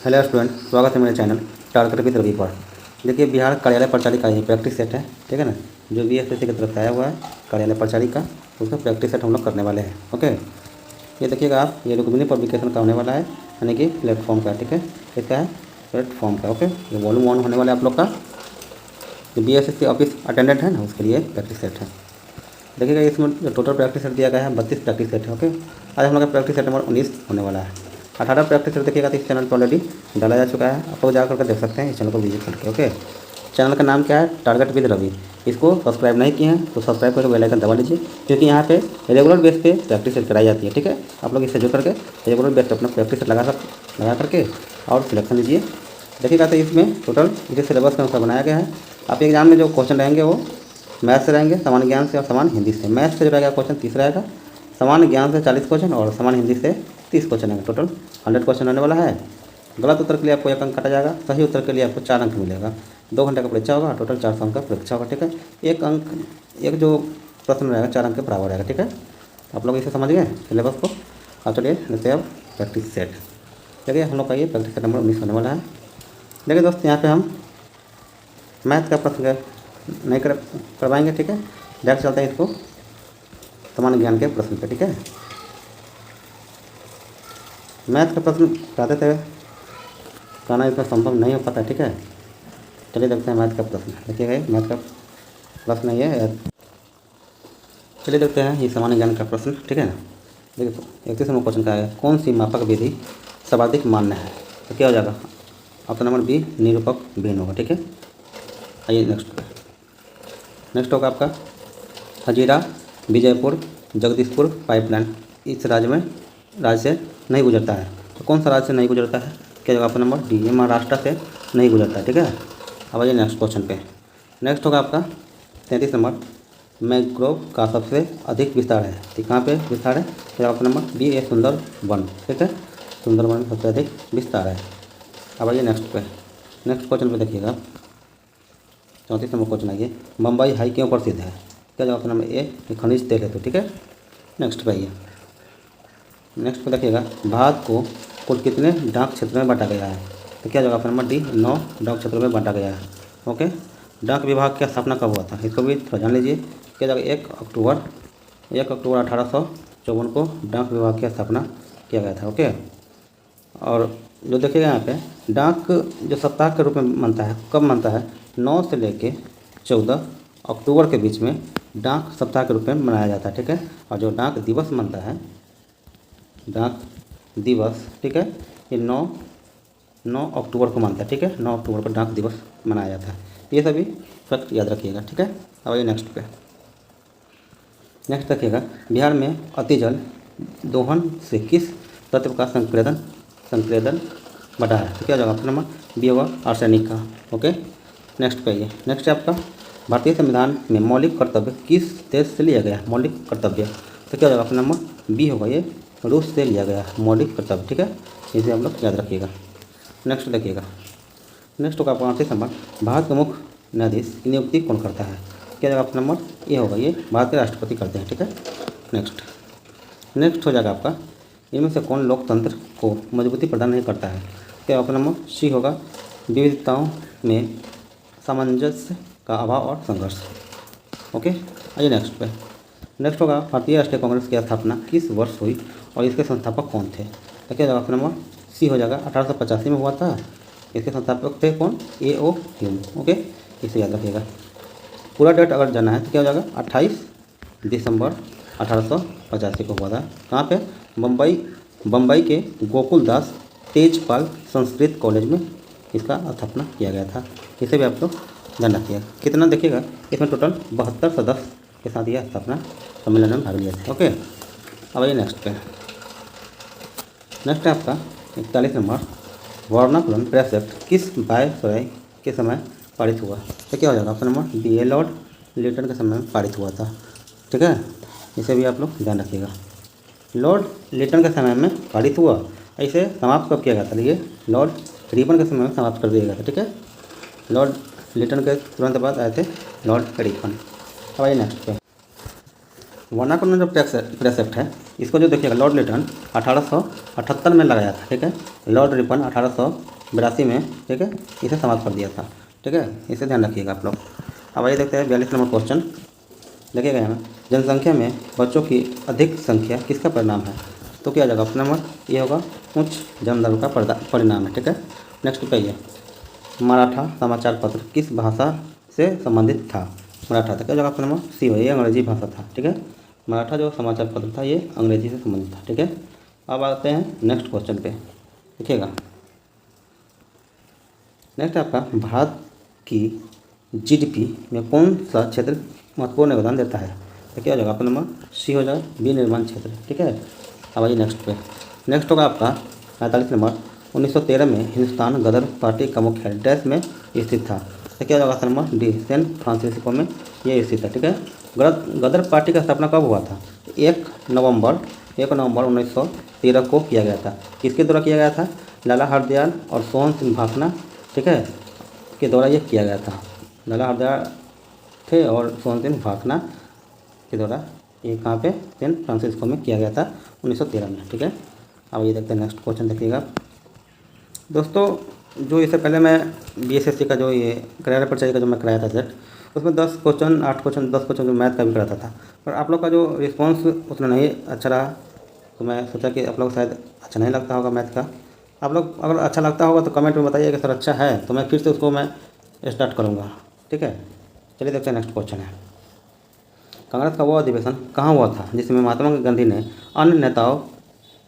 Hello student, स्वागत है मेरे चैनल टारगेट विद रवि पर। देखिए, बिहार कार्यालय परिचारी का ये प्रैक्टिस सेट है, ठीक है ना। जो BSSC की तरफ से आया हुआ है कार्यालय परिचारी का, उसका प्रैक्टिस सेट हम लोग करने वाले हैं। ओके, ये देखिएगा आप, ये रुक्मिणी पब्लिकेशन का होने वाला है, यानी कि प्लेटफॉर्म का, ठीक है। इसका है प्लेटफॉर्म का। ओके, ये वॉल्यूम 1 होने वाला है आप लोग का। जो BSSC ऑफिस अटेंडेंट है ना, उसके लिए प्रैक्टिस सेट है। देखिएगा, इसमें जो टोटल प्रैक्टिस सेट दिया गया है 32 प्रैक्टिस सेट है। ओके, आज हम लोग का प्रैक्टिस सेट नंबर 19 होने वाला है। 18 प्रैक्टिस सेट देखिएगा तो इस चैनल पर ऑलरेडी डाला जा चुका है, आप लोग जा करके देख सकते हैं इस चैनल को विजिट करके। ओके, चैनल का नाम क्या है? Target with Ravi. इसको सब्सक्राइब नहीं किए हैं तो सब्सक्राइब करके बेल आइकन दबा लीजिए, क्योंकि यहाँ पे रेगुलर बेस पे प्रैक्टिस सेट कराई जाती है, ठीक है। आप लोग इससे जुड़ करके रेगुलर बेस पे अपना प्रैक्टिस सेट लगा करके और सिलेक्शन लीजिए। देखिएगा तो इसमें टोटल इसे सिलेबस के अनुसार बनाया गया है। आपके एग्जाम में जो क्वेश्चन रहेंगे वो मैथ से रहेंगे, सामान्य ज्ञान से और सामान्य हिंदी से। मैथ से जो रहेगा क्वेश्चन 30 रहेगा, सामान्य ज्ञान से 40 क्वेश्चन और सामान्य हिंदी से 30 क्वेश्चन है। टोटल 100 क्वेश्चन होने वाला है। गलत उत्तर के लिए आपको 1 अंक काटा जाएगा, सही उत्तर के लिए आपको 4 अंक मिलेगा। 2 घंटे का परीक्षा होगा, टोटल 400 अंक का परीक्षा होगा, ठीक है। 1 अंक, एक जो प्रश्न रहेगा 4 अंक के बराबर रहेगा, ठीक है। आप लोग इसे समझ गए सिलेबस को। अब चलिए देखते हैं अब प्रैक्टिस सेट। देखिए, हम लोग का ये प्रैक्टिस सेट नंबर 19 होने वाला है। देखिए दोस्त, यहाँ पे हम मैथ का प्रश्न नहीं करवाएंगे, ठीक है। डायरेक्ट चलते हैं इसको सामान्य ज्ञान के प्रश्न पे, ठीक है। मैथ का प्रश्न कराते थे, कराना इसमें संभव नहीं हो पाता, ठीक है। चलिए देखते हैं मैथ का प्रश्न। देखिएगा, मैथ का प्रश्न ये है। चलिए देखते हैं ये सामान्य ज्ञान का प्रश्न, ठीक है ना। देखिए, 31 नंबर क्वेश्चन का है, कौन सी मापक विधि सर्वाधिक मान्य है? तो क्या हो जाएगा? ऑप्शन नंबर बी, निरूपक भिन्न होगा, ठीक है। आइए नेक्स्ट होगा आपका हजीरा विजयपुर जगदीशपुर पाइपलाइन इस राज्य से नहीं गुजरता है। तो कौन सा राज्य से नहीं गुजरता है? क्या जगह ऑप्शन नंबर डी, ये महाराष्ट्र से नहीं गुजरता है, ठीक है। अब आइए नेक्स्ट क्वेश्चन पे। नेक्स्ट होगा आपका 33 नंबर, मैंग्रोव का सबसे अधिक विस्तार है। तो कहाँ पे विस्तार है? क्या ऑप्शन नंबर बी, ए सुंदरवन, ठीक है। सुंदरवन सबसे अधिक विस्तार है। अब आइए नेक्स्ट क्वेश्चन पे देखिएगा। 34 नंबर क्वेश्चन आइए, बम्बई हाई क्यों प्रसिद्ध है? क्या जवाब ऑप्शन नंबर ए, खनिज तेल है, तो ठीक है। नेक्स्ट पे आइए, नेक्स्ट पे देखिएगा, भारत को कुल कितने डाक क्षेत्र में बांटा गया है? तो क्या जवाब ऑप्शन नंबर डी, 9 डाक क्षेत्रों में बांटा गया है। ओके, डाक विभाग की स्थापना कब हुआ था? इसको भी थोड़ा जान लीजिए। क्या जगह 1 अक्टूबर 1854 को डाक विभाग की स्थापना किया गया था। ओके, और जो देखिएगा यहाँ पे डाक जो सप्ताह के रूप में मनता है, कब मनता है? 9 से लेके 14 अक्टूबर के बीच में डाक सप्ताह के रूप में मनाया जाता है, ठीक है। और जो डाक दिवस मनता है, डाक दिवस, ठीक है, ये 9 अक्टूबर को मानता है, ठीक है। 9 अक्टूबर को डाक दिवस मनाया जाता है। ये सभी फैक्ट याद रखिएगा, ठीक है। अब ये नेक्स्ट देखिएगा, बिहार में अतिजल दोहन से किस तत्व का संक्रेदन बढ़ा है? तो क्या होगा ऑप्शन नंबर बी होगा, आर्सेनिक का। ओके, नेक्स्ट पे आइए। नेक्स्ट है आपका, भारतीय संविधान में मौलिक कर्तव्य किस देश से लिया गया? मौलिक कर्तव्य, तो क्या होगा ऑप्शन नंबर बी होगा, ये रूस से लिया गया मौलिक कर्तव्य, ठीक है। इसे आप लोग याद रखिएगा। नेक्स्ट देखिएगा, नेक्स्ट होगा आपका 38 नंबर, भारत के मुख्य न्यायाधीश की नियुक्ति कौन करता है? क्या होगा ऑप्शन नंबर ए होगा, ये भारत के राष्ट्रपति करते हैं, ठीक है। नेक्स्ट हो जाएगा आपका, इनमें से कौन लोकतंत्र को मजबूती प्रदान नहीं करता है? क्या ऑप्शन नंबर सी होगा, विविधताओं में सामंजस्य का अभाव और संघर्ष। ओके, आइए नेक्स्ट होगा, भारतीय राष्ट्रीय कांग्रेस की स्थापना किस वर्ष हुई और इसके संस्थापक कौन थे? तो क्या ऑप्शन नंबर सी हो जाएगा, 1885 में हुआ था। इसके संस्थापक थे कौन? A.O. ह्यूम। ओके, इसे याद रखिएगा। पूरा डेट अगर जाना है तो क्या हो जाएगा, 28 दिसंबर 1885 को हुआ था। कहाँ पे? बम्बई के गोकुल दास तेजपाल संस्कृत कॉलेज में इसका स्थापना किया गया था। इसे भी आप लोग ध्यान रखिएगा। कितना देखिएगा, इसमें टोटल 72 सदस्य के साथ यह स्थापना सम्मेलन में भाग लिया था। ओके, अब आइए नेक्स्ट है आपका 41 नंबर, वर्णाकुलम प्रेस एक्ट किस वायसराय के समय पारित हुआ? तो क्या हो जाएगा ऑप्शन नंबर बी, ए लॉर्ड लिटन के समय में पारित हुआ था, ठीक है। इसे भी आप लोग ध्यान रखिएगा। लॉर्ड लिटन के समय में पारित हुआ, इसे समाप्त कब किया गया था? ये लॉर्ड रिपन के समय में समाप्त कर दिया गया था, ठीक है। लॉर्ड लिटन के तुरंत बाद आए थे लॉर्ड रिपन। अब आइए नेक्स्ट पे, वर्णाकुलम जो प्रेस एक्ट है इसको जो देखिएगा लॉर्ड लिटन 1878 में लगाया था, ठीक है। लॉर्ड रिपन 1882 में, ठीक है, इसे समाप्त कर दिया था, ठीक है। इसे ध्यान रखिएगा आप लोग। अब आइए देखते हैं 42 नंबर क्वेश्चन। देखिएगा यहाँ जनसंख्या में बच्चों की अधिक संख्या किसका परिणाम है? तो क्या जाएगा ऑप्शन नंबर ये होगा उच्च जन्म दर का परिणाम है, ठीक है। नेक्स्ट पे ये मराठा समाचार पत्र किस भाषा से संबंधित था? मराठा था, क्या जगह ऑप्शन नंबर सी हो, ये अंग्रेजी भाषा था, ठीक है। मराठा जो समाचार पत्र था ये अंग्रेजी से संबंधित था, ठीक है। अब आते हैं नेक्स्ट क्वेश्चन पे, देखिएगा। नेक्स्ट आपका भारत की जीडीपी में कौन सा क्षेत्र महत्वपूर्ण योगदान देता है? तो क्या हो जाएगा ऑप्शन नंबर सी हो जाएगा विनिर्माण क्षेत्र, ठीक है। अब आइए नेक्स्ट पे। नेक्स्ट होगा आपका 45 नंबर 1913 में हिंदुस्तान गदर पार्टी का मुख्यालय डैश में स्थित था। तो क्या होगा option number D San Francisco में ये स्थित है, ठीक है। गदर पार्टी का स्थापना कब हुआ था? 1 नवंबर 1913 को किया गया था। किसके द्वारा किया गया था? लाला हरदयाल और सोहन सिंह भाखना, ठीक है, के द्वारा ये किया गया था। लाला हरदयाल थे और सोहन सिंह भाखना के द्वारा ये कहाँ पे सैन फ्रांसिस्को में किया गया था 1913 में, ठीक है। अब ये देखते हैं नेक्स्ट क्वेश्चन, देखिएगा दोस्तों। जो इससे पहले मैं बीएसएससी का जो ये करियर परिचय का जो मैं कराया था सेट, उसमें 10 क्वेश्चन 8 क्वेश्चन 10 क्वेश्चन जो मैथ का भी कराता था, पर आप लोग का जो रिस्पॉन्स उतना नहीं अच्छा रहा, तो मैं सोचा कि आप लोग शायद अच्छा नहीं लगता होगा मैथ का। आप लोग अगर अच्छा लगता होगा तो कमेंट में बताइए कि सर अच्छा है, तो मैं फिर से उसको मैं स्टार्ट करूँगा, ठीक है। चलिए देखते हैं नेक्स्ट क्वेश्चन है। कांग्रेस का वो अधिवेशन कहाँ हुआ था जिसमें महात्मा गांधी ने अन्य नेताओं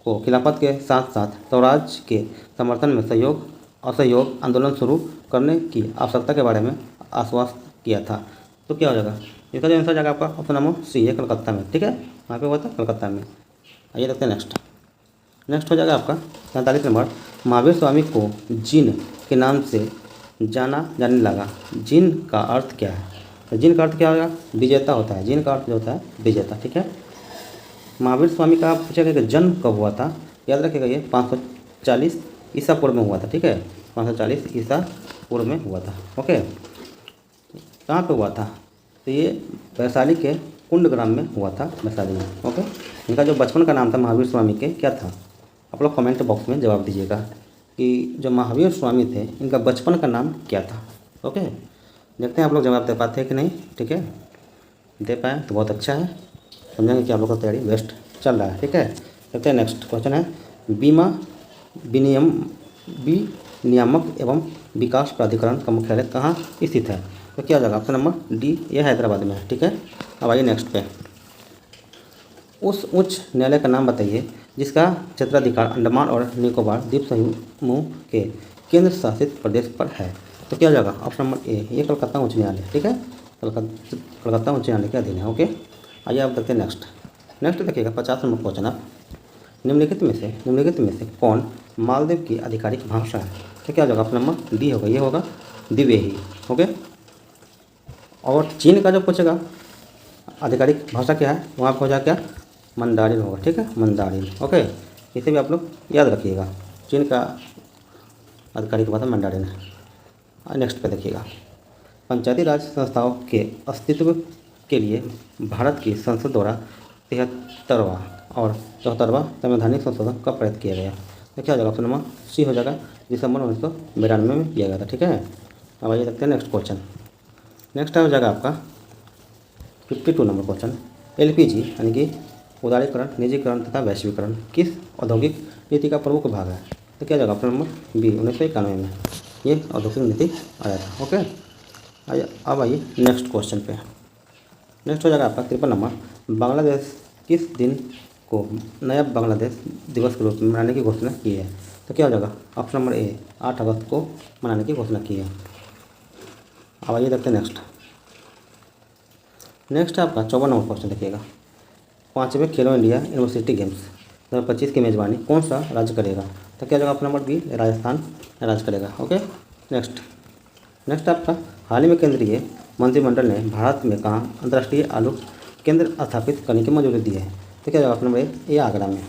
को खिलाफत के साथ साथ स्वराज के समर्थन में असहयोग आंदोलन शुरू करने की आवश्यकता के बारे में आश्वस्त किया था? तो क्या हो जाएगा इसका जो आंसर जाएगा आपका ऑप्शन नंबर सी है, कलकत्ता में, ठीक है। वहाँ पे हुआ था कलकत्ता में। आइए देखते हैं नेक्स्ट हो जाएगा आपका 47 नंबर। महावीर स्वामी को जिन के नाम से जाने लगा, जिन का अर्थ क्या है? तो जिन का अर्थ क्या होगा? विजेता होता है। जिन का अर्थ जो होता है विजेता, ठीक है। महावीर स्वामी का पूछेगा कि जन्म कब हुआ था? याद रखिएगा ये 540 ईसा पूर्व में हुआ था, ठीक है। 540 ईसा पूर्व में हुआ था, ओके। कहाँ पे हुआ था? तो ये वैशाली के कुंड ग्राम में हुआ था, वैशाली में, ओके। इनका जो बचपन का नाम था महावीर स्वामी के क्या था? आप लोग कमेंट बॉक्स में जवाब दीजिएगा कि जो महावीर स्वामी थे इनका बचपन का नाम क्या था, ओके। देखते हैं आप लोग जवाब दे पाते हैं कि नहीं, ठीक है। दे पाए तो बहुत अच्छा है, समझेंगे कि आप लोग का तैयारी बेस्ट चल रहा है, ठीक है। देखते हैं नेक्स्ट क्वेश्चन है। बीमा विनियामक एवं विकास प्राधिकरण का मुख्यालय कहाँ स्थित है? तो क्या जाएगा ऑप्शन नंबर डी, ये हैदराबाद में है, ठीक है। अब आइए नेक्स्ट पे। उस उच्च न्यायालय का नाम बताइए जिसका क्षेत्राधिकार अंडमान और निकोबार द्वीप समूह के केंद्र शासित प्रदेश पर है। तो क्या जाएगा ऑप्शन नंबर ए, ये कलकत्ता उच्च न्यायालय, ठीक है। कलकत्ता उच्च न्यायालय के अधीन है, ओके। आइए आप देखते हैं नेक्स्ट देखिएगा 50 नंबर क्वेश्चन। आप निम्नलिखित में से कौन मालदीव की आधिकारिक भाषा है? तो क्या जाएगा ऑप्शन नंबर डी होगा, ये होगा दिवेही, ओके। और चीन का जो पूछेगा आधिकारिक भाषा क्या है, वहाँ पर हो जाएगा क्या? मंदारिन होगा, ठीक है, मंदारिन, ओके। इसे भी आप लोग याद रखिएगा, चीन का आधिकारिक भाषा मंदारिन है। नेक्स्ट पे देखिएगा, पंचायती राज संस्थाओं के अस्तित्व के लिए भारत की संसद द्वारा 73वां और 74वां संवैधानिक संशोधन कब पारित किया गया? तो क्या हो जाएगा ऑप्शन नंबर सी हो जाएगा, दिसंबर 1992 में किया गया था, ठीक है। अब आइए देखते हैं नेक्स्ट क्वेश्चन। नेक्स्ट हो जाएगा आपका 52 नंबर क्वेश्चन। एलपीजी यानी कि उदारीकरण, निजीकरण तथा वैश्वीकरण किस औद्योगिक नीति का प्रमुख भाग है? तो क्या जाएगा ऑप्शन नंबर बी, 1991 में ये औद्योगिक नीति आया था, ओके। अब आइए नेक्स्ट क्वेश्चन पे। नेक्स्ट हो जाएगा आपका 53 नंबर। बांग्लादेश किस दिन को नया बांग्लादेश दिवस के रूप में मनाने की घोषणा की है? तो क्या हो जाएगा ऑप्शन नंबर ए, 8 अगस्त को मनाने की घोषणा की है। अब आइए देखते हैं नेक्स्ट है आपका 54 नंबर क्वेश्चन देखिएगा। 5वें खेलो इंडिया यूनिवर्सिटी गेम्स 2025 की मेज़बानी कौन सा राज्य करेगा? तो क्या जाएगा ऑप्शन नंबर बी, राजस्थान राज्य करेगा, ओके। नेक्स्ट आपका हाल ही में केंद्रीय मंत्रिमंडल ने भारत में कहाँ अंतर्राष्ट्रीय आलू केंद्र स्थापित करने की मंजूरी दी है? तो क्या जाएगा ऑप्शन नंबर ए, ये आगरा में।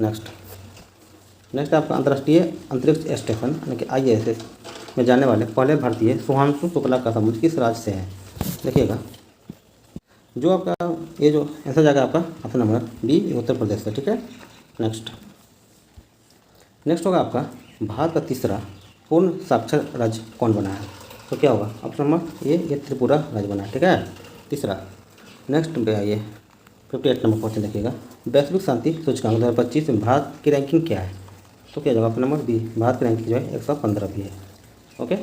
नेक्स्ट आपका अंतर्राष्ट्रीय अंतरिक्ष स्टेशन यानी कि ISS में जाने वाले पहले भारतीय सुहांशु शुक्ला का समुद्र किस राज्य से है? देखिएगा जो आपका ये जो आंसर जाएगा आपका option number B, Uttar Pradesh से। ठीक है, नेक्स्ट नेक्स्ट होगा आपका भारत का तीसरा पूर्ण साक्षर राज्य कौन बना है? तो क्या होगा ऑप्शन नंबर ये त्रिपुरा राज्य बना है। ठीक है, तीसरा। नेक्स्ट पे आइए 58 नंबर क्वेश्चन देखिएगा, वैश्विक शांति सूचकांक 2025 में भारत की रैंकिंग क्या है? तो क्या होगा ऑप्शन नंबर बी, भारत की रैंकिंग जो है 115 भी है। ओके,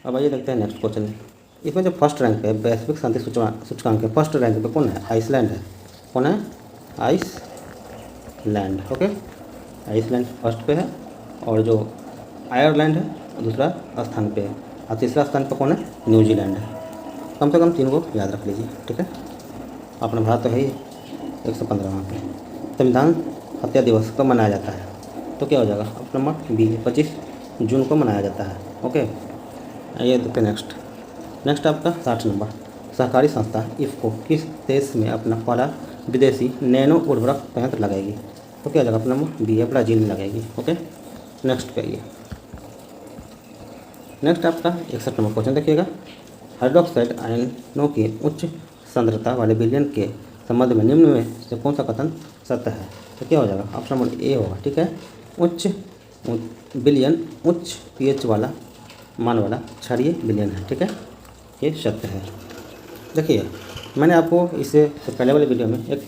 अब आइए देखते हैं नेक्स्ट क्वेश्चन। इसमें जो फर्स्ट रैंक पे वैश्विक शांति सूचकांक के फर्स्ट रैंक पे कौन है? आइसलैंड है। कौन है? आइसलैंड। ओके, आइसलैंड फर्स्ट पे है, और जो आयरलैंड है दूसरा स्थान पे है, और तीसरा स्थान पर कौन है? न्यूजीलैंड है। कम से कम 3 को याद रख लीजिए। ठीक है, अपना भारत तो है ही 115 वहाँ पे। संविधान हत्या दिवस कब मनाया जाता है? तो क्या हो जाएगा ऑप्शन नंबर बी, 25 जून को मनाया जाता है। ओके, आइए देखते हैं नेक्स्ट आपका 60 नंबर, सहकारी संस्था इफ़को किस देश में अपना पहला विदेशी नैनो उर्वरक संयंत्र लगाएगी? तो क्या हो जाएगा ऑप्शन नंबर बी, ब्राज़ील में लगाएगी। ओके, नेक्स्ट पे आइए। नेक्स्ट आपका 61 नंबर क्वेश्चन देखिएगा, हाइड्रोक्साइड आयनों की उच्च सांद्रता वाले विलयन के संबंध में निम्न में से कौन सा कथन सत्य है? तो क्या हो जाएगा ऑप्शन नंबर ए होगा। ठीक है, उच्च विलयन उच्च पीएच वाला मान वाला क्षारीय विलयन है। ठीक है, ये सत्य है। देखिए, मैंने आपको इससे पहले वाले वीडियो में एक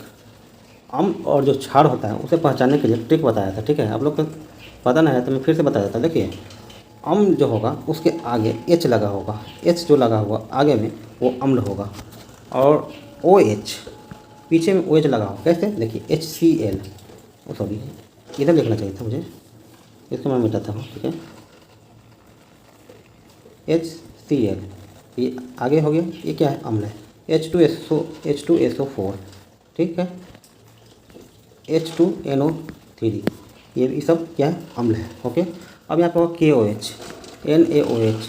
अम्ल और जो क्षार होता है उसे पहचानने के लिए ट्रिक बताया था। ठीक है, आप लोग को पता नहीं है तो मैं फिर से बता देता। देखिए, अम्ल जो होगा उसके आगे एच लगा होगा, एच जो लगा होगा आगे में वो अम्ल होगा, और ओ एच पीछे में ओ एच लगा होगा। कैसे? देखिए HCl, सॉरी इधर लिखना चाहिए था मुझे, इसको मैं मिटाता हूँ। ठीक है, HCl ये आगे हो गया, ये क्या है? अम्ल है। H2SO4, ठीक है, H2NO3 ये सब क्या है? अम्ल है। ओके, अब यहाँ पर होगा KOH, NaOH।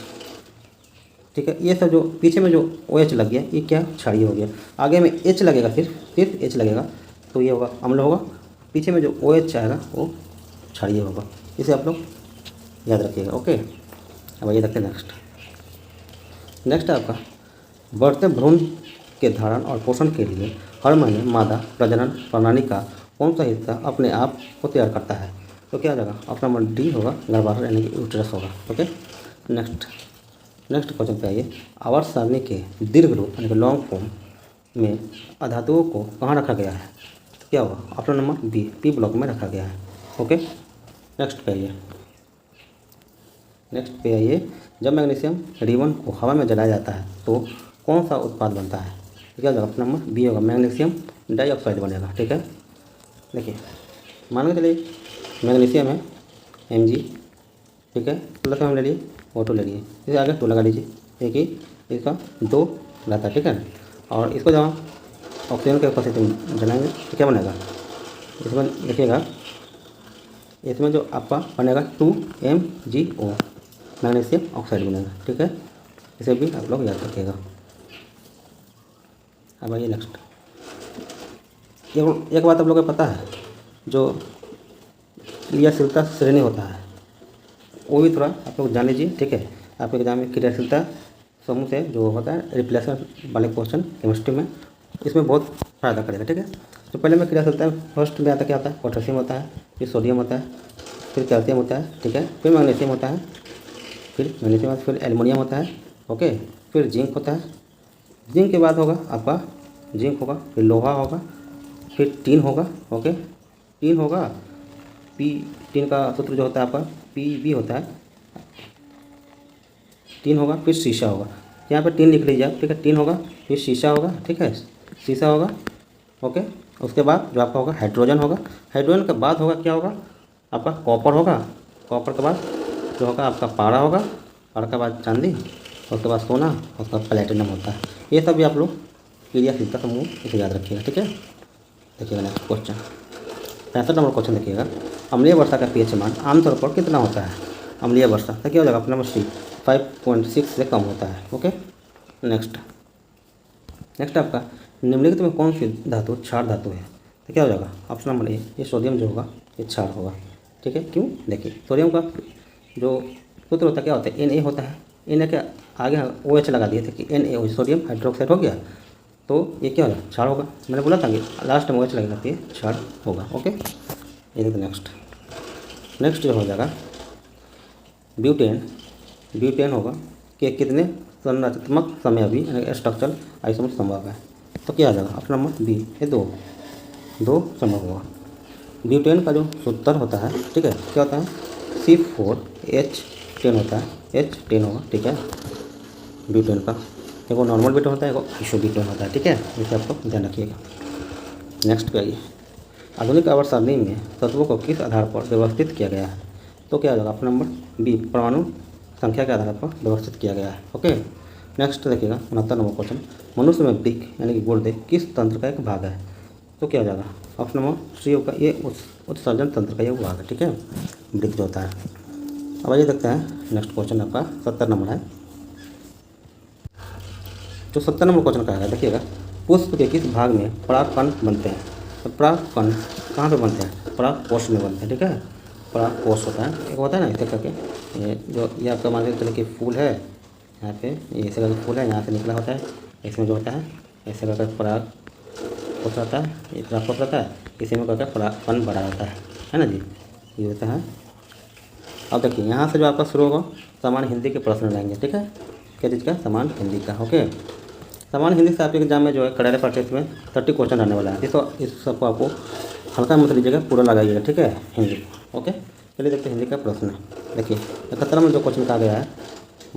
ठीक है, ये सब जो पीछे में जो OH लग गया ये क्या? क्षारीय हो गया। आगे में H लगेगा, सिर्फ H लगेगा तो ये होगा अम्ल होगा, पीछे में जो OH आएगा वो क्षारीय होगा। इसे आप लोग याद रखिएगा। ओके, अब ये देखते हैं नेक्स्ट आपका बढ़ते भ्रूण के धारण और पोषण के लिए हर महीने मादा प्रजनन प्रणाली का कौन सा हिस्सा अपने आप को तैयार करता है? तो क्या हो जाएगा ऑप्शन नंबर डी होगा, गर्भाशय यानी कि यूट्रस होगा। ओके, नेक्स्ट क्वेश्चन पे आइए, आवर्त सारणी के दीर्घ रूप यानी कि लॉन्ग फॉर्म में अधातुओं को कहाँ रखा गया है? तो क्या होगा option number B, P block में रखा गया है। ओके, नेक्स्ट पे आइए, जब मैग्नीशियम रिबन को हवा में जलाया जाता है तो कौन सा उत्पाद बनता है? तो क्या होगा ऑप्शन नंबर बी होगा, मैग्नीशियम डाइऑक्साइड बनेगा। ठीक है, देखिए मान के चलिए मैग्नीशियम है Mg, ठीक है, प्लस हम ले लिए O2 ले लिए, इसे आगे 2 लगा लीजिए, एक ही इसका 2 रहता है। ठीक है, और इसको जब हम ऑक्सीजन के उपस्थिति में जलाएंगे तो क्या बनेगा? इसमें देखिएगा, इसमें जो आपका बनेगा 2MgO, मैग्नीशियम ऑक्साइड बनेगा। ठीक है, इसे भी आप लोग याद रखिएगा। अब आइए नेक्स्ट, एक बात आप लोगों को पता है, जो क्रियाशीलता श्रेणी होता है वो भी थोड़ा आप लोग जान लीजिए। ठीक है, आपके एग्जाम में क्रियाशीलता समूह से जो होता है रिप्लेसमेंट वाले क्वेश्चन केमिस्ट्री में, इसमें बहुत फ़ायदा करेगा। ठीक है, तो पहले में क्रियाशीलता फर्स्ट में आता क्या होता है? पोटेशियम होता है, फिर सोडियम होता है, फिर कैल्शियम होता है। ठीक है, फिर मैग्नीशियम होता है, फिर एल्युमिनियम होता है। ओके, फिर जिंक होता है, जिंक के बाद होगा आपका जिंक होगा, फिर लोहा होगा, फिर टीन होगा। ओके, टीन होगा, टीन का सूत्र जो होता है आपका Pb होता है, टीन होगा, फिर शीशा होगा। यहाँ पर टीन लिख लीजिए आप। ठीक है, टीन होगा, फिर शीशा होगा। ठीक है, शीशा होगा। ओके, उसके बाद जो आपका होगा हाइड्रोजन होगा, हाइड्रोजन के बाद होगा क्या होगा आपका? कॉपर होगा, कॉपर के बाद जो होगा आपका पारा होगा, पारा के बाद चांदी, उसके बाद सोना, उसके बाद प्लेटिनम होता है। ये सब भी आप लोग क्रियाशीलता समूह इसे याद रखिएगा। ठीक है, देखिएगा नेक्स्ट क्वेश्चन 65 नंबर क्वेश्चन देखिएगा, अम्लीय वर्षा का pH मान आमतौर पर कितना होता है? अम्लीय वर्षा तो क्या हो जाएगा? अपना नंबर सी 5.6 से कम होता है। ओके, नेक्स्ट आपका निम्नलिखित में कौन सी धातु क्षार धातु है? तो क्या हो जाएगा ऑप्शन नंबर ए, ये सोडियम जो होगा ये क्षार होगा। ठीक है, क्यों? देखिए सोडियम का जो सूत्र होता है क्या होता है? Na होता है, Na के आगे OH लगा दिए थे कि Na सोडियम हाइड्रोक्साइड हो गया, तो ये क्या होगा, क्षार होगा। मैंने बोला था कि लास्ट में OH लग जाती है, क्षार होगा। ओके, ये देखो नेक्स्ट जो हो जाएगा ब्यूटेन। ब्यूटेन होगा कि कितने संरचनात्मक समय अभी स्ट्रक्चरल आइसोमर संभव है। तो क्या आ जाएगा ऑप्शन नंबर बी, ये दो संभव होगा। ब्यूटेन का जो सूत्र होता है, ठीक है, क्या होता है, C4H10 होता है, H10 होगा, ठीक है। ब्यूटेन का एक नॉर्मल ब्यूटेन होता है, एक आइसो ब्यूटेन होता है, ठीक है, इसे आपको ध्यान रखिएगा। नेक्स्ट पे आइए, आधुनिक आवर्त सारणी में तत्वों को किस आधार पर व्यवस्थित किया गया है। तो क्या आ जाएगा ऑप्शन नंबर बी, परमाणु संख्या के आधार पर व्यवस्थित किया गया है। ओके, नेक्स्ट देखिएगा 69 नंबर क्वेश्चन, मनुष्य में वृक्क यानी कि गुर्दे किस तंत्र का एक भाग है। तो क्या हो जाएगा ऑप्शन नंबर सी होगा, ये उत्सर्जन तंत्र का एक भाग है, ठीक है, वृक्क जो होता है। अब आइए देखते हैं नेक्स्ट क्वेश्चन आपका 70 नंबर है। जो 70 नंबर क्वेश्चन का है, देखिएगा, पुष्प के किस भाग में परागकण बनते हैं। तो परागकण कहाँ पे बनते हैं, परागकोश में बनते हैं, ठीक है। परागकोश होता है, एक होता है ना इसे करके, ये जो ये आपका मान के चलिए कि फूल है, यहाँ पे ये ऐसे करके फूल है, यहाँ से निकला होता है, इसमें जो होता है ऐसे करके परागकोश रहता है, ये परागकोश रहता है, इसी में करके परागकण बड़ा रहता है ना जी, ये होता है। अब देखिए यहाँ से जो आपका शुरू होगा सामान्य हिंदी के प्रश्न रहेंगे, ठीक है, क्या चीज़ का, सामान्य हिंदी का। ओके, सामान्य हिंदी से आपके एग्जाम में जो है कड़ारे पार्टिस में 30 क्वेश्चन रहने वाला है, तो इस सबको आपको हल्का मत लीजिएगा, पूरा लगाइएगा, ठीक है, हिंदी। ओके, चलिए देखते हैं हिंदी का प्रश्न। देखिए 71 में जो क्वेश्चन कहा गया है,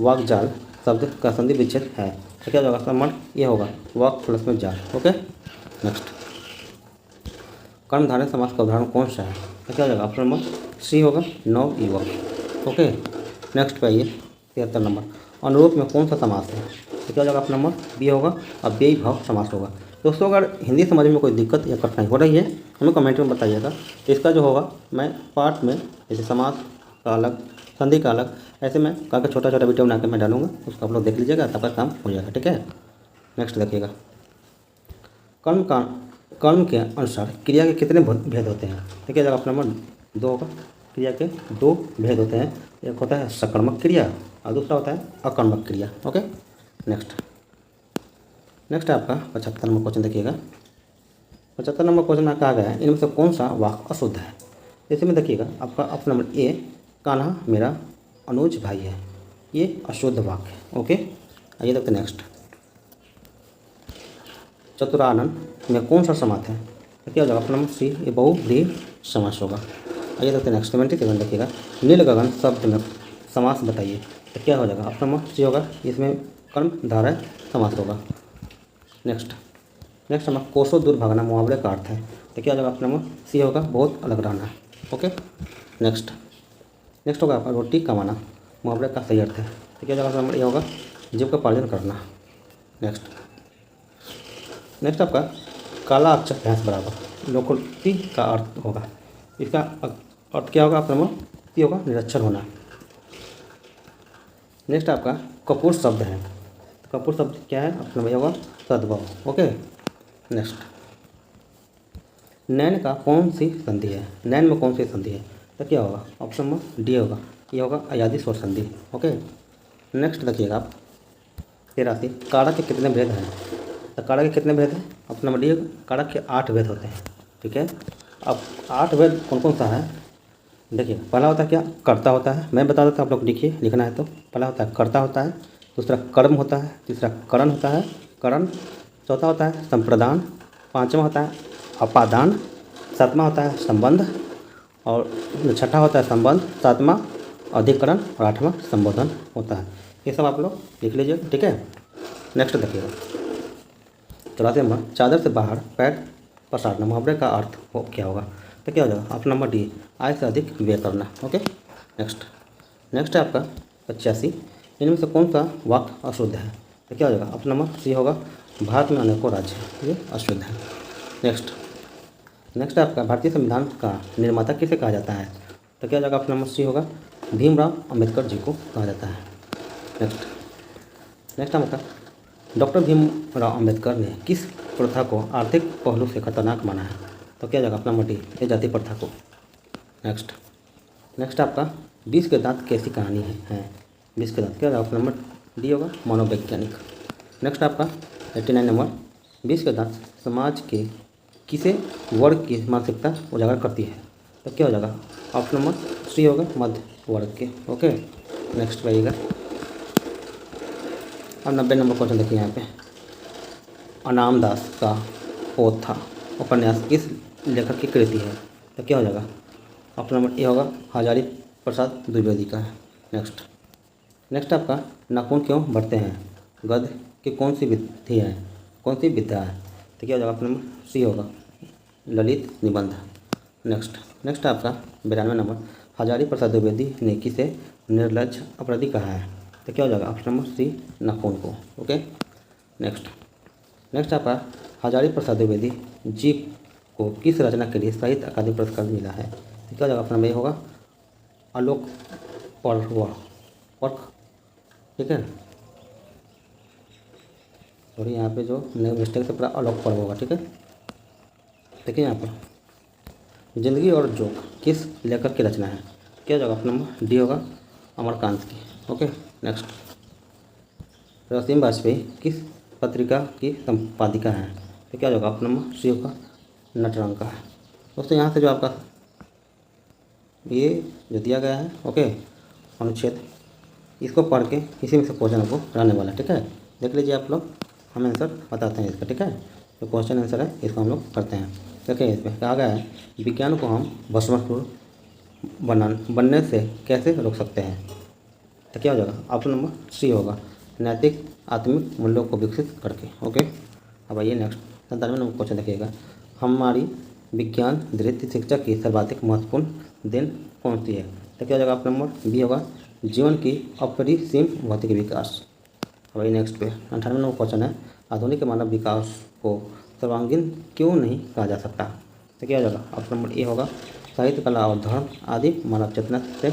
वाक्जाल शब्द का संधि विच्छेद है, तो क्या होगा सम्मान, ये होगा वाक प्लस में जाल। ओके, नेक्स्ट, कर्मधारय समास का उदाहरण कौन सा है। तो क्या हो जाएगा ऑप्शन नंबर सी होगा, नव युवक। ओके, नेक्स्ट पे आइए 73 नंबर, अनुरूप में कौन सा समास है। तो क्या हो जाएगा ऑप्शन नंबर बी होगा, अब व्ययी भाव समास होगा। दोस्तों अगर हिंदी समझने में कोई दिक्कत या कठिनाई हो रही है हमें कमेंट में बताइएगा, तो इसका जो होगा मैं पार्ट में जैसे समास का अलग, संधि का अलग, ऐसे में काफ़ी छोटा वीडियो बना के मैं डालूंगा, उसको आप लोग देख लीजिएगा, तब काम हो जाएगा, ठीक है। नेक्स्ट देखिएगा, कर्म के अनुसार क्रिया के कितने भेद होते हैं। तो क्या जाएगा ऑप्शन नंबर 2 होगा, क्रिया के 2 भेद होते हैं, एक होता है सकर्मक क्रिया और दूसरा होता है अकर्मक क्रिया। ओके, नेक्स्ट आपका 75 नंबर क्वेश्चन देखिएगा। 75 नंबर क्वेश्चन में कहा गया है इनमें से कौन सा वाक्य अशुद्ध है। जैसे में देखिएगा आपका ऑप्शन नंबर ए, कान्हा मेरा अनुज भाई है, ये अशुद्ध वाक्य है। ओके, आइए देखते नेक्स्ट, चतुरानन में कौन सा समास है। तो क्या हो जाएगा ऑप्शन नंबर सी, ये बहुव्रीहि समास होगा। आइए देखते हैं नेक्स्ट 77 देखिएगा, नील गगन शब्द में समास बताइए। तो क्या हो जाएगा ऑप्शन नंबर सी होगा, इसमें कर्मधारय समास होगा। नेक्स्ट हमारा कोसों दूर भागना मुहावरे का अर्थ है। तो क्या हो जाएगा ऑप्शन नंबर सी होगा, बहुत अलग रहना। ओके, नेक्स्ट होगा आपका रोटी कमाना मुहावरे का सही अर्थ है। तो क्या हो जाएगा ऑप्शन नंबर ए होगा, जीविकोपार्जन करना। नेक्स्ट आपका काला अक्षर भैंस बराबर लोकोक्ति का अर्थ होगा, इसका अर्थ क्या होगा ऑप्शन नंबर सी होगा, निरक्षर होना। नेक्स्ट आपका कपूर शब्द है, कपूर शब्द क्या है ऑप्शन नंबर होगा, सद्भाव। ओके, नेक्स्ट, नैन का कौन सी संधि है, नैन में कौन सी संधि है। तो क्या होगा ऑप्शन नंबर डी होगा, ये होगा अयादी स्वर संधि। ओके, नेक्स्ट देखिएगा आप 83, कारक के कितने भेद हैं। तो कारक के कितने भेद हैं ऑप्शन नंबर डी होगा, कारक के 8 भेद होते हैं, ठीक है। अब 8 भेद कौन कौन सा है, देखिए पहला होता है क्या, कर्ता होता है, मैं बता देता हूँ आप लोग लिखिए, लिखना है तो। पहला होता है कर्ता होता है, दूसरा कर्म होता है, तीसरा करण होता है, करण, चौथा होता है संप्रदान, पांचवा होता है अपादान, सातवां होता है संबंध, और छठा होता है संबंध, सातवां अधिकरण और आठवां संबोधन होता है। ये सब आप लोग लिख लीजिए, ठीक है। नेक्स्ट देखिएगा 84 नंबर, चादर से बाहर पैर पसारना मुहावरे का अर्थ हो क्या होगा। तो क्या हो जाएगा ऑप्शन नंबर डी, आय से अधिक व्यय करना। ओके, नेक्स्ट है आपका 85, इनमें से कौन सा वाक्य अशुद्ध है। तो क्या हो जाएगा ऑप्शन नंबर सी होगा, भारत में अनेकों राज्य हैं, ये अशुद्ध है। नेक्स्ट है आपका भारतीय संविधान का निर्माता किसे कहा जाता है। तो क्या हो जाएगा ऑप्शन नंबर सी होगा, भीमराव अंबेडकर जी को कहा जाता है। नेक्स्ट आपका डॉक्टर भीमराव अंबेडकर ने किस प्रथा को आर्थिक पहलू से खतरनाक माना है। तो क्या जाएगा अपना मटी, ये जाति प्रथा को। नेक्स्ट आपका 20 के दांत कैसी कहानी है 20 के दांत, क्या ऑप्शन नंबर डी होगा, मनोवैज्ञानिक। नेक्स्ट आपका 89 नंबर, बीच का दांत समाज के किसे वर्ग की मानसिकता उजागर करती है? तो क्या हो जाएगा? ऑप्शन नंबर सी होगा, मध्य वर्ग के। ओके, नेक्स्ट आइएगा। अब 90 नंबर क्वेश्चन देखिए यहाँ पे। अनाम दास का पोथा उपन्यास किस लेखक की कृति है? तो क्या हो जाएगा? ऑप्शन नंबर ए होगा, हजारी प्रसाद द्विवेदी का है। नेक्स्ट आपका, नाखून क्यों बढ़ते हैं? गद्य की कौन सी विधि है, कौन सी विधा है? तो क्या हो जाएगा? ऑप्शन नंबर सी होगा, ललित निबंध। नेक्स्ट आपका 92 नंबर, हजारी प्रसाद द्विवेदी ने किसे निर्लज अपराधी कहा है? तो क्या हो जाएगा? ऑप्शन नंबर सी, नाखून को। ओके, नेक्स्ट आपका, हजारी प्रसाद द्विवेदी जी को किस रचना के लिए साहित्य अकादमी पुरस्कार मिला है? तो क्या हो जाएगा? ऑप्शन नंबर ए होगा, आलोक पर्व। ठीक है, सॉरी यहाँ पे जो मैंने मिस्टेक से पूरा आलोक पर्व होगा। ठीक है, देखिए यहाँ पर, जिंदगी और जोक किस लेखक की रचना है? क्या हो जाएगा? ऑप्शन नंबर डी होगा, अमरकांत की। ओके, नेक्स्ट, रसीम वाजपेयी किस पत्रिका की संपादिका है? तो क्या हो जाएगा? ऑप्शन नंबर सी होगा, नटरंग है। दोस्तों यहाँ से जो आपका ये जो दिया गया है, ओके, अनुच्छेद, इसको पढ़ के इसी में से क्वेश्चन आपको रहने वाला है। ठीक है, देख लीजिए आप लोग, हम आंसर बताते हैं इसका। ठीक है, जो क्वेश्चन आंसर है इसको हम लोग करते हैं। देखिए इसमें कहा गया है, विज्ञान को हम भस्मासुर बनने से कैसे रोक सकते हैं? तो क्या हो जाएगा? ऑप्शन नंबर सी होगा, नैतिक आत्मिक मूल्यों को विकसित करके। ओके, अब आइए नेक्स्ट 97 नंबर क्वेश्चन देखिएगा। हमारी विज्ञान दृष्टि शिक्षा की सर्वाधिक महत्वपूर्ण देन कौन सी है? तो क्या हो जाएगा? ऑप्शन नंबर बी होगा, जीवन की अपरिसीम भौतिक विकास। अब आइए नेक्स्ट पे 98 नंबर क्वेश्चन है, आधुनिक मानव विकास को सर्वांगीण क्यों नहीं कहा जा सकता? तो क्या हो जाएगा? ऑप्शन नंबर ए होगा, साहित्य कला और धर्म आदि मानव चेतना से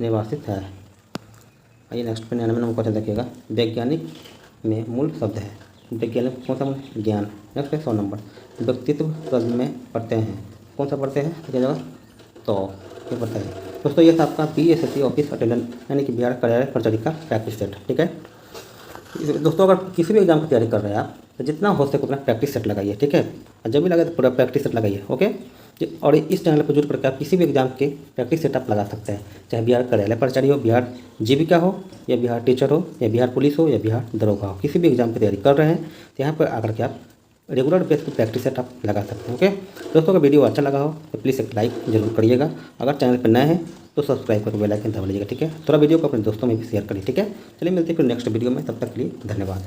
निर्वासित है। आइए नेक्स्ट पे 99 नंबर क्वेश्चन देखिएगा। वैज्ञानिक में मूल शब्द है, वैज्ञानिक कौन सा मूल? ज्ञान। नेक्स्ट है 100 नंबर, व्यक्तित्व पद में पढ़ते हैं, कौन सा पढ़ते हैं? तो क्या जाएगा? तो ये पढ़ता है। दोस्तों ये था आपका PSSC ऑफिस अटेंडेंट यानी कि बिहार कार्यालय परिचारिका का प्रैक्टिस सेट। ठीक है दोस्तों, अगर किसी भी एग्जाम की तैयारी कर रहे हैं आप, तो जितना हो सके उतना प्रैक्टिस सेट लगाइए। ठीक है, और जब भी लगे तो पूरा प्रैक्टिस सेट लगाइए। ओके, और इस चैनल पर जुड़ करके आप किसी भी एग्जाम के प्रैक्टिस सेट आप लगा सकते हैं, चाहे बिहार कार्यालय परिचारी हो, बिहार जीविका हो, या बिहार टीचर हो, या बिहार पुलिस हो, या बिहार दरोगा हो। किसी भी एग्जाम की तैयारी कर रहे हैं तो यहाँ पर आकर के आप रेगुलर बेस पर प्रैक्टिस सेट आप लगा सकते हैं। ओके दोस्तों, अगर वीडियो अच्छा लगा हो तो प्लीज़ एक लाइक जरूर करिएगा। अगर चैनल पर नए हैं तो सब्सक्राइब करके बेल आइकन दबा लीजिएगा। ठीक है, थोड़ा वीडियो को अपने दोस्तों में भी शेयर करिए। ठीक है, चलिए मिलते हैं फिर नेक्स्ट वीडियो में, तब तक के लिए धन्यवाद।